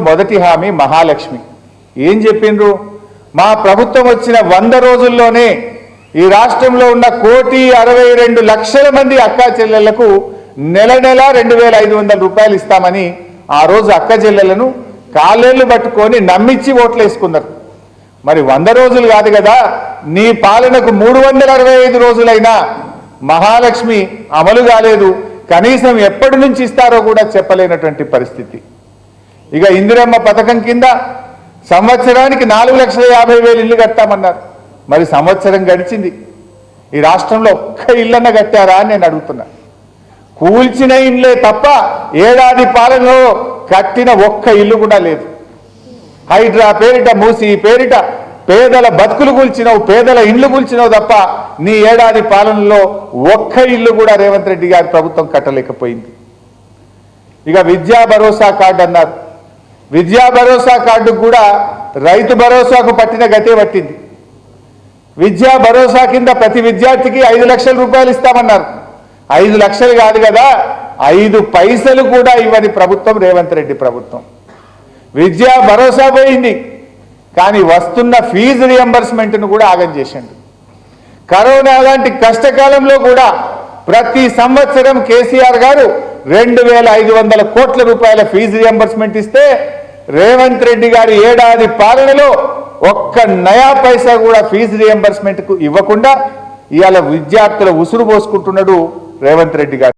మొదటి హామీ మహాలక్ష్మి. ఏం చెప్పిండ్రు? మా ప్రభుత్వం వచ్చిన 100 రోజుల్లోనే ఈ రాష్ట్రంలో ఉన్న 1,62,00,000 మంది అక్కా చెల్లెళ్లకు నెల 2,500 రూపాయలు ఇస్తామని ఆ రోజు అక్క చెల్లెలను కాళ్ళేళ్లు పట్టుకొని నమ్మించి ఓట్లు వేసుకున్నారు. మరి 100 రోజులు కాదు కదా, నీ పాలనకు 365 రోజులైనా మహాలక్ష్మి అమలు కాలేదు. కనీసం ఎప్పటి నుంచి ఇస్తారో కూడా చెప్పలేనటువంటి పరిస్థితి. ఇక ఇందిరమ్మ పథకం కింద సంవత్సరానికి 4,50,000 ఇల్లు కట్టామన్నారు. మరి సంవత్సరం గడిచింది, ఈ రాష్ట్రంలో ఒక్క ఇల్లన్న కట్టారా అని నేను అడుగుతున్నా. కూల్చిన ఇల్లే తప్ప ఏడాది పాలనలో కట్టిన ఒక్క ఇల్లు కూడా లేదు. హైడ్రా పేరిట, మూసి పేరిట పేదల బతుకులు కూల్చినావు, పేదల ఇళ్లు కూల్చినావు తప్ప నీ ఏడాది పాలనలో ఒక్క ఇల్లు కూడా రేవంత్ రెడ్డి గారి ప్రభుత్వం కట్టలేకపోయింది. ఇక విద్యా భరోసా కార్డు అన్నారు. విద్యా భరోసా కార్డు కూడా రైతు భరోసాకు పట్టిన గతే పట్టింది. విద్యా భరోసా కింద ప్రతి విద్యార్థికి 5 లక్షల రూపాయలు ఇస్తామన్నారు. 5 లక్షలు కాదు కదా, 5 పైసలు కూడా ఇవ్వని ప్రభుత్వం రేవంత్ రెడ్డి ప్రభుత్వం. విద్యా భరోసా పోయింది, కానీ వస్తున్న ఫీజు రియంబర్స్మెంట్ను కూడా ఆగం చేసిండు. కరోనా లాంటి కష్టకాలంలో కూడా ప్రతి సంవత్సరం కేసీఆర్ గారు 2,500 కోట్ల రూపాయల ఫీజు రియంబర్స్మెంట్ ఇస్తే రేవంత్ రెడ్డి గారి ఏడాది పాలనలో ఒక్క నయా పైసా కూడా ఫీజు రియంబర్స్మెంట్కు ఇవ్వకుండా ఇవాళ విద్యార్థుల ఉసురు పోసుకుంటున్నాడు రేవంత్ రెడ్డి గారు.